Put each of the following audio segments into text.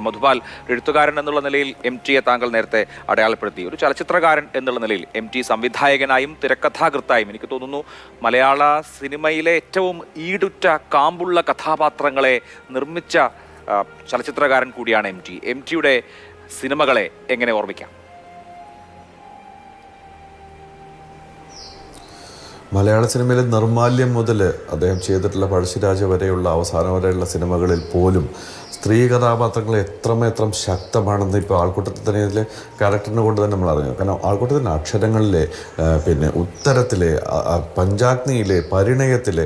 മധുപാൽ എഴുത്തുകാരൻ എന്നുള്ള നിലയിൽ MTയെ താങ്കൾ നേരത്തെ അടയാളപ്പെടുത്തി. ഒരു ചലച്ചിത്രകാരൻ എന്നുള്ള നിലയിൽ MT സംവിധായകനായും തിരക്കഥാകൃത്തായും എനിക്ക് തോന്നുന്നു മലയാള സിനിമയിലെ ഏറ്റവും ഈടുറ്റ കാമ്പുള്ള കഥാപാത്രങ്ങളെ നിർമ്മിച്ച ചലച്ചിത്രകാരൻ കൂടിയാണ് MTയുടെ സിനിമകളെ എങ്ങനെ ഓർമ്മിക്കാം? മലയാള സിനിമയിലെ നിർമാല്യം മുതൽ അദ്ദേഹം ചെയ്തിട്ടുള്ള പഴശ്ശിരാജ വരെയുള്ള അവസാനം വരെയുള്ള സിനിമകളിൽ പോലും സ്ത്രീ കഥാപാത്രങ്ങൾ എത്രമാത്രം ശക്തമാണെന്ന് ഇപ്പോൾ ആൾക്കൂട്ടത്തിൽ തന്നെ ഇതിലെ ക്യാരക്ടറിനെ കൊണ്ട് തന്നെ നമ്മൾ അറിഞ്ഞു. കാരണം ആൾക്കൂട്ടത്തിൻ്റെ അക്ഷരങ്ങളിലെ പിന്നെ ഉത്തരത്തിലെ പഞ്ചാഗ്നിയിലെ പരിണയത്തിലെ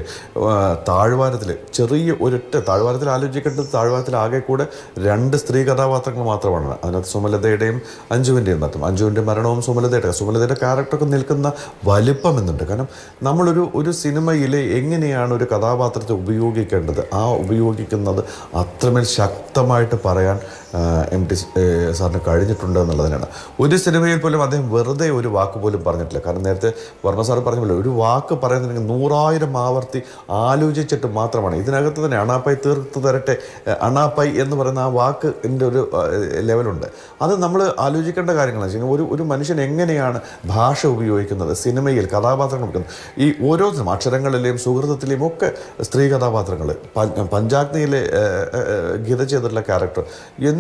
താഴ്വാരത്തിലെ ചെറിയ ഒരൊറ്റ താഴ്വാരത്തിൽ ആലോചിക്കേണ്ടത് താഴ്വാരത്തിൽ ആകെ കൂടെ 2 സ്ത്രീ കഥാപാത്രങ്ങൾ മാത്രമാണ്. അതിനകത്ത് സുമലതയുടെയും അഞ്ജുവിൻ്റെയും മാത്രം. അഞ്ജുവിൻ്റെ മരണവും സുമലതയുടെ ക്യാരക്ടറൊക്കെ നിൽക്കുന്ന വലിപ്പം എന്നുണ്ട്. കാരണം നമ്മളൊരു സിനിമയിൽ എങ്ങനെയാണ് ഒരു കഥാപാത്രത്തെ ഉപയോഗിക്കേണ്ടത്, ആ ഉപയോഗിക്കുന്നത് അത്രമേൽ ശക്തമായിട്ട് പറയാൻ MT സാറിന് കഴിഞ്ഞിട്ടുണ്ട് എന്നുള്ളതിനാണ്. ഒരു സിനിമയിൽ പോലും അദ്ദേഹം വെറുതെ ഒരു വാക്ക് പോലും പറഞ്ഞിട്ടില്ല. കാരണം നേരത്തെ വർമ്മ സാർ പറഞ്ഞല്ലോ, ഒരു വാക്ക് പറയുന്നുണ്ടെങ്കിൽ 100,000 ആവർത്തി ആലോചിച്ചിട്ട് മാത്രമാണ്. ഇതിനകത്ത് തന്നെ അണാപ്പായി തീർത്ത് തരട്ടെ, അണാപ്പായി എന്ന് പറയുന്ന ആ വാക്കിൻ്റെ ഒരു ലെവലുണ്ട്. അത് നമ്മൾ ആലോചിക്കേണ്ട കാര്യങ്ങളാണ്. ഒരു മനുഷ്യൻ എങ്ങനെയാണ് ഭാഷ ഉപയോഗിക്കുന്നത്, സിനിമയിൽ കഥാപാത്രങ്ങൾ ഉപയോഗിക്കുന്നത്. ഈ ഓരോ അക്ഷരങ്ങളിലെയും സുഹൃത്തത്തിലെയും ഒക്കെ സ്ത്രീ കഥാപാത്രങ്ങൾ, പഞ്ചാഗ്നിയിലെ ഗീത ചെയ്തിട്ടുള്ള ക്യാരക്ടർ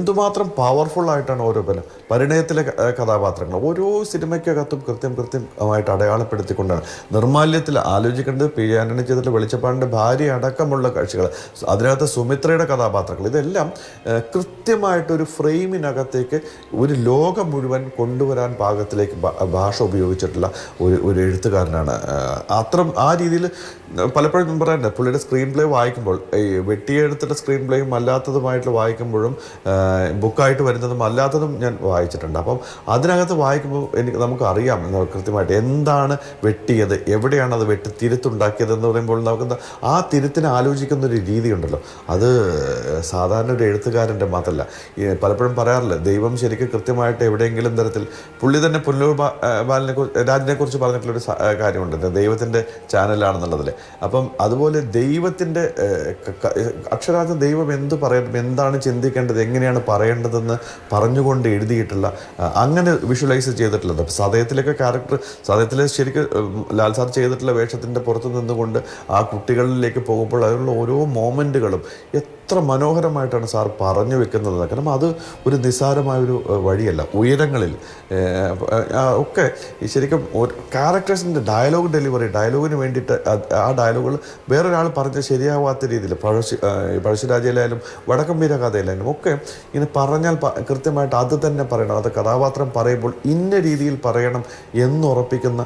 എന്തുമാത്രം പവർഫുള്ളായിട്ടാണ് ഓരോ പരിണയത്തിലെ കഥാപാത്രങ്ങൾ ഓരോ സിനിമയ്ക്കകത്തും കൃത്യമായിട്ട് അടയാളപ്പെടുത്തിക്കൊണ്ടാണ്. നിർമാല്യത്തിൽ ആലോചിക്കേണ്ടത് P. ആന്റണി ചെയ്തിട്ടുള്ള വെളിച്ചപ്പാടിൻ്റെ ഭാര്യ അടക്കമുള്ള കാഴ്ചകൾ, അതിനകത്ത് സുമിത്രയുടെ കഥാപാത്രങ്ങൾ, ഇതെല്ലാം കൃത്യമായിട്ടൊരു ഫ്രെയിമിനകത്തേക്ക് ഒരു ലോകം മുഴുവൻ കൊണ്ടുവരാൻ പാകത്തിലേക്ക് ഭാഷ ഉപയോഗിച്ചിട്ടുള്ള ഒരു എഴുത്തുകാരനാണ്. ആ രീതിയിൽ പലപ്പോഴും പറയാറുണ്ട്, പുള്ളിയുടെ സ്ക്രീൻ പ്ലേ വായിക്കുമ്പോൾ ഈ വെട്ടിയെഴുത്തിൻ്റെ സ്ക്രീൻ പ്ലേയും അല്ലാത്തതുമായിട്ടുള്ള വായിക്കുമ്പോഴും ബുക്കായിട്ട് വരുന്നതും അല്ലാത്തതും ഞാൻ വായിച്ചിട്ടുണ്ട്. അപ്പം അതിനകത്ത് വായിക്കുമ്പോൾ നമുക്ക് അറിയാം കൃത്യമായിട്ട് എന്താണ് വെട്ടിയത്, എവിടെയാണ് അത് തിരുത്തുണ്ടാക്കിയതെന്ന് പറയുമ്പോൾ നമുക്ക് ആ തിരുത്തിനെ ആലോചിക്കുന്ന ഒരു രീതിയുണ്ടല്ലോ, അത് സാധാരണ ഒരു എഴുത്തുകാരൻ്റെ മാത്രമല്ല. പലപ്പോഴും പറയാറില്ല, ദൈവം ശരിക്കും കൃത്യമായിട്ട് എവിടെയെങ്കിലും തരത്തിൽ പുള്ളി തന്നെ പുല്ലൂർ രാജിനെ കുറിച്ച് പറഞ്ഞിട്ടുള്ളൊരു കാര്യമുണ്ട്, ദൈവത്തിൻ്റെ ചാനലാണെന്നുള്ളതിൽ. അപ്പം അതുപോലെ ദൈവത്തിൻ്റെ അക്ഷരാർത്ഥ ദൈവം എന്ത് പറയണം, എന്താണ് ചിന്തിക്കേണ്ടത്, എങ്ങനെയാണ് പറയേണ്ടതെന്ന് പറഞ്ഞുകൊണ്ട് എഴുതിയിട്ടുള്ള, അങ്ങനെ വിഷ്വലൈസ് ചെയ്തിട്ടുള്ളത്. സതയത്തിലൊക്കെ ക്യാരക്ടർ, സതയത്തിലെ ശരിക്കും ലാൽ സാർ ചെയ്തിട്ടുള്ള വേഷത്തിൻ്റെ പുറത്ത് നിന്നുകൊണ്ട് ആ കുട്ടികളിലേക്ക് പോകുമ്പോൾ അതിനുള്ള ഓരോ മോമെൻറ്റുകളും എത്ര മനോഹരമായിട്ടാണ് സാർ പറഞ്ഞു വെക്കുന്നത്. കാരണം അത് ഒരു നിസ്സാരമായൊരു വഴിയല്ല. ഉയരങ്ങളിൽ ഒക്കെ ശരിക്കും ക്യാരക്ടേഴ്സിൻ്റെ ഡയലോഗ് ഡെലിവറി, ഡയലോഗിന് വേണ്ടിയിട്ട് ആ ഡയലോഗുകൾ വേറൊരാൾ പറഞ്ഞ ശരിയാവാത്ത രീതിയിൽ പഴശ്ശിരാജയിലായാലും വടക്കം വീര കഥയിലായാലും ഒക്കെ ഇങ്ങനെ പറഞ്ഞാൽ കൃത്യമായിട്ട് അത് തന്നെ പറയണം. അത് കഥാപാത്രം പറയുമ്പോൾ ഇന്ന രീതിയിൽ പറയണം എന്നുറപ്പിക്കുന്ന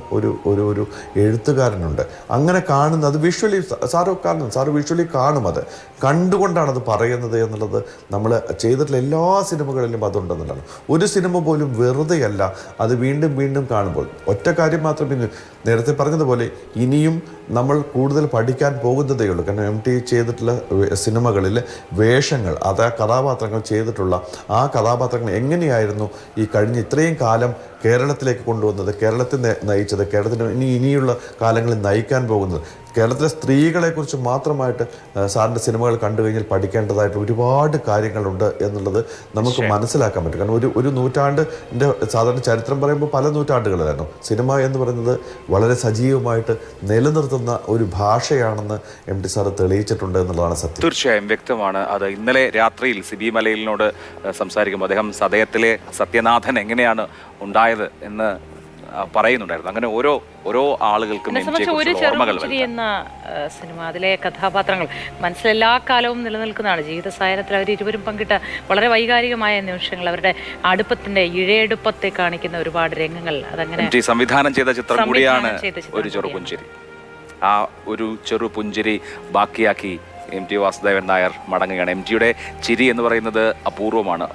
ഒരു എഴുത്തുകാരനുണ്ട്. അങ്ങനെ കാണുന്നത്, അത് വിഷ്വലി സാറ് വിഷ്വലി കാണും, അത് കണ്ടുകൊണ്ടാണ് അത് പറയുന്നത് എന്നുള്ളത് നമ്മൾ ചെയ്തിട്ടുള്ള എല്ലാ സിനിമകളിലും അതുണ്ടെന്നുള്ളതാണ്. ഒരു സിനിമ പോലും വെറുതെയല്ല, അത് വീണ്ടും വീണ്ടും കാണുമ്പോൾ ഒറ്റ കാര്യം മാത്രം. പിന്നെ നേരത്തെ പറഞ്ഞതുപോലെ ഇനിയും നമ്മൾ കൂടുതൽ പഠിക്കാൻ പോകുന്നതേ ഉള്ളൂ. കാരണം MT ചെയ്തിട്ടുള്ള സിനിമകളിൽ വേഷങ്ങൾ, അത് ആ കഥാപാത്രങ്ങൾ ചെയ്തിട്ടുള്ള ആ കഥാപാത്രങ്ങൾ എങ്ങനെയായിരുന്നു ഈ കഴിഞ്ഞ ഇത്രയും കാലം കേരളത്തിലേക്ക് കൊണ്ടുവന്നത്, കേരളത്തിൽ നയിച്ചത്, കേരളത്തിന് ഇനിയുള്ള കാലങ്ങളിൽ നയിക്കാൻ പോകുന്നത്, കേരളത്തിലെ സ്ത്രീകളെക്കുറിച്ച് മാത്രമായിട്ട് സാറിൻ്റെ സിനിമകൾ കണ്ടു കഴിഞ്ഞാൽ പഠിക്കേണ്ടതായിട്ട് ഒരുപാട് കാര്യങ്ങളുണ്ട് എന്നുള്ളത് നമുക്ക് മനസ്സിലാക്കാൻ പറ്റും. കാരണം ഒരു നൂറ്റാണ്ടിൻ്റെ സാധാരണ ചരിത്രം പറയുമ്പോൾ പല നൂറ്റാണ്ടുകളായിരുന്നു. സിനിമ എന്ന് പറയുന്നത് വളരെ സജീവമായിട്ട് നിലനിർത്തുന്ന ഒരു ഭാഷയാണെന്ന് MT സാർ തെളിയിച്ചിട്ടുണ്ട് എന്നുള്ളതാണ് സത്യം. തീർച്ചയായും വ്യക്തമാണ് അത്. ഇന്നലെ രാത്രിയിൽ സിബി മലയിലിനോട് സംസാരിക്കുമ്പോൾ അദ്ദേഹം സതയത്തിലെ സത്യനാഥൻ എങ്ങനെയാണ് ഉണ്ടായത് എന്ന് പറയുന്നുണ്ടായിരുന്നു. അങ്ങനെ ഓരോ ആളുകൾക്കും ഒരു ചെറുപുഞ്ചിരി എന്ന സിനിമ, അതിലെ കഥാപാത്രങ്ങൾ മനസ്സിലെല്ലാ കാലവും നിലനിൽക്കുന്നതാണ്. ജീവിത സായനത്തിൽ അവർ ഇരുവരും പങ്കിട്ട വളരെ വൈകാരികമായ നിമിഷങ്ങൾ, അവരുടെ അടുപ്പത്തിന്റെ ഇഴയെടുപ്പത്തെ കാണിക്കുന്ന ഒരുപാട് രംഗങ്ങൾ, അതങ്ങനെ സംവിധാനം ചെയ്ത ചിത്രം കൂടിയാണ് ഒരു ചെറുപുഞ്ചിരി. ആ ഒരു ചെറുപുഞ്ചിരി ബാക്കിയാക്കി MT വാസുദേവൻ നായർ മടങ്ങുകയാണ്. MTയുടെ ചിരി എന്ന് പറയുന്നത് അപൂർവമാണ്.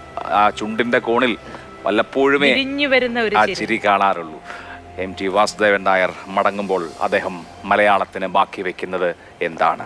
ആ ചുണ്ടിന്റെ കോണിൽ വല്ലപ്പോഴുമേ ആ ചിരി കാണാറുള്ളൂ. MT വാസുദേവൻ നായർ മടങ്ങുമ്പോൾ അദ്ദേഹം മലയാളത്തിന് ബാക്കി വെക്കുന്നത് എന്താണ്?